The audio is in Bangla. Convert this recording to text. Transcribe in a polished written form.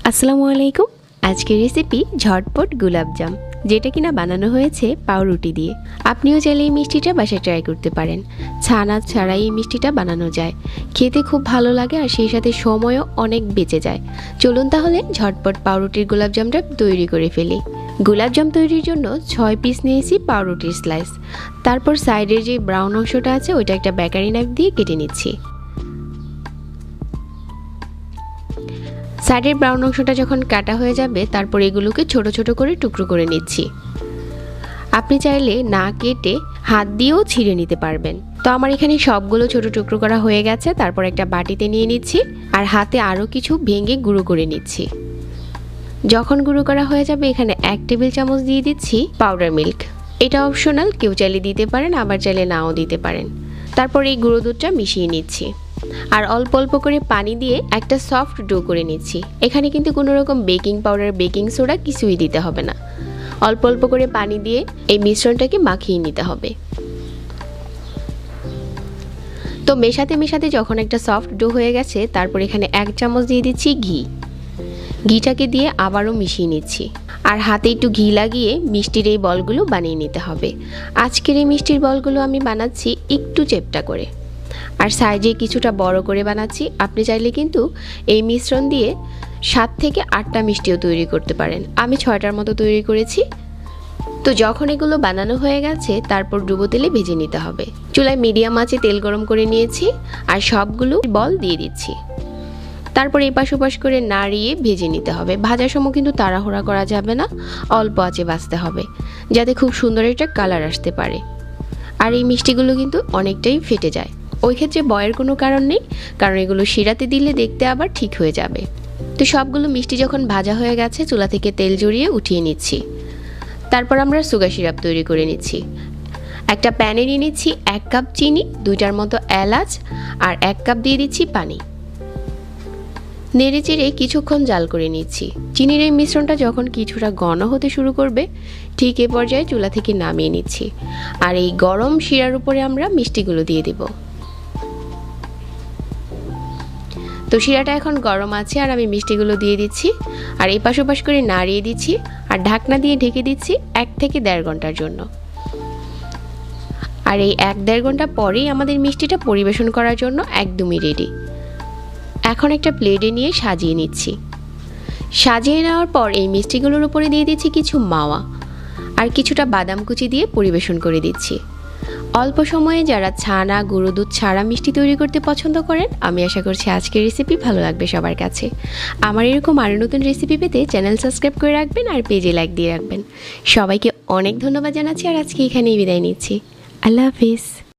আসসালামু আলাইকুম। আজকের রেসিপি ঝটপট গোলাপজাম, যেটা কিনা বানানো হয়েছে পাউরুটি দিয়ে। আপনিও চাইলে এই মিষ্টিটা বাসায় ট্রাই করতে পারেন। ছানা ছাড়াই এই মিষ্টিটা বানানো যায়, খেতে খুব ভালো লাগে আর সেই সাথে সময়ও অনেক বেঁচে যায়। চলুন তাহলে ঝটপট পাউরুটির গোলাপজামটা তৈরি করে ফেলি। গোলাপজাম তৈরির জন্য 6 পিস নিয়েছি পাউরুটির স্লাইস। তারপর সাইডের যে ব্রাউন অংশটা আছে ওইটা একটা বেকারি নাইফ দিয়ে কেটে নিচ্ছি। সাইডের ব্রাউন অংশটা যখন কাটা হয়ে যাবে তারপর এগুলোকে ছোট ছোট করে টুকরো করে নিচ্ছি। আপনি চাইলে না কেটে হাত দিয়েও ছিঁড়ে নিতে পারবেন। তো আমার এখানে সবগুলো ছোট টুকরো করা হয়ে গেছে। তারপর একটা বাটিতে নিয়ে নিচ্ছি আর হাতে আরও কিছু ভেঙে গুঁড়ো করে নিচ্ছি। যখন গুঁড়ো করা হয়ে যাবে এখানে 1 টেবিল চামচ দিয়ে দিচ্ছি পাউডার মিল্ক। এটা অপশনাল, কেউ চাইলে দিতে পারেন, আবার চাইলে নাও দিতে পারেন। তারপর এই গুঁড়ো দুধটা মিশিয়ে নিচ্ছি আর অল্প অল্প করে পানি দিয়ে একটা সফট ডো করে নিচ্ছি। এখানে কিন্তু কোনো রকম বেকিং পাউডার, বেকিং সোডা কিছুই দিতে হবে না। অল্প অল্প করে পানি দিয়ে এই মিশ্রণটাকে মাখিয়ে নিতে হবে। তো মেশাতে মেশাতে যখন একটা সফট ডো হয়ে গেছে তারপর এখানে 1 চামচ দিয়ে দিচ্ছি ঘি। ঘিটাকে দিয়ে আবারও মিশিয়ে নিচ্ছি আর হাতে একটু ঘি লাগিয়ে মিষ্টির এই বলগুলো বানিয়ে নিতে হবে। আজকের এই মিষ্টির বলগুলো আমি বানাচ্ছি একটু চেপটা করে আর সাইজে কিছুটা বড় করে বানাচ্ছি। আপনি চাইলে কিন্তু এই মিশ্রণ দিয়ে 7 থেকে 8টা মিষ্টিও তৈরি করতে পারেন। আমি 6টার মতো তৈরি করেছি। তো যখন এগুলো বানানো হয়ে গেছে তারপর ডুবো তেলে ভেজে নিতে হবে। চুলায় মিডিয়াম আঁচে তেল গরম করে নিয়েছি আর সবগুলো বল দিয়ে দিচ্ছি। তারপর এপাশ ওপাশ করে নাড়িয়ে ভেজে নিতে হবে। ভাজার সময় কিন্তু তাড়াহুড়া করা যাবে না, অল্প আঁচে ভাজতে হবে যাতে খুব সুন্দর একটা কালার আসতে পারে। আর এই মিষ্টিগুলো কিন্তু অনেকটাই ফেটে যায়, ওই ক্ষেত্রে ভয়ের কোনো কারণ নেই, কারণ এগুলো শিরাতে দিলে দেখতে আবার ঠিক হয়ে যাবে। তো সবগুলো মিষ্টি যখন ভাজা হয়ে গেছে চুলা থেকে তেল জড়িয়ে উঠিয়ে নিচ্ছি। তারপর আমরা সুগার সিরাপ তৈরি করে নিচ্ছি। একটা প্যানে নিয়ে নিচ্ছি 1 কাপ চিনি, 2টার মতো এলাচ আর 1 কাপ দিয়ে দিচ্ছি পানি। নেড়ে চেড়ে কিছুক্ষণ জাল করে নিচ্ছি। চিনির এই মিশ্রণটা যখন কিছুটা ঘন হতে শুরু করবে ঠিক এ পর্যায়ে চুলা থেকে নামিয়ে নিচ্ছি আর এই গরম শিরার উপরে আমরা মিষ্টিগুলো দিয়ে দেব। তো শিরাটা এখন গরম আছে আর আমি মিষ্টিগুলো দিয়ে দিচ্ছি আর এই পাশ ওপাশ করে নাড়িয়ে দিচ্ছি আর ঢাকনা দিয়ে ঢেকে দিচ্ছি 1 থেকে 1.5 ঘন্টার জন্য। আর এই 1-1.5 ঘন্টা পরেই আমাদের মিষ্টিটা পরিবেশন করার জন্য একদমই রেডি। এখন একটা প্লেটে নিয়ে সাজিয়ে নিচ্ছি। সাজিয়ে নেওয়ার পর এই মিষ্টিগুলোর উপরে দিয়ে দিচ্ছি কিছু মাওয়া আর কিছুটা বাদাম কুচি দিয়ে পরিবেশন করে দিচ্ছি। অল্প সময়ে যারা ছানা, গুঁড়ো দুধ ছাড়া মিষ্টি তৈরি করতে পছন্দ করেন, আমি আশা করছি আজকের রেসিপি ভালো লাগবে সবার কাছে। আমার এরকম আরও নতুন রেসিপি পেতে চ্যানেল সাবস্ক্রাইব করে রাখবেন আর পেজে লাইক দিয়ে রাখবেন। সবাইকে অনেক ধন্যবাদ জানাচ্ছি আর আজকে এখানেই বিদায় নিচ্ছি। আল্লাহ হাফিজ।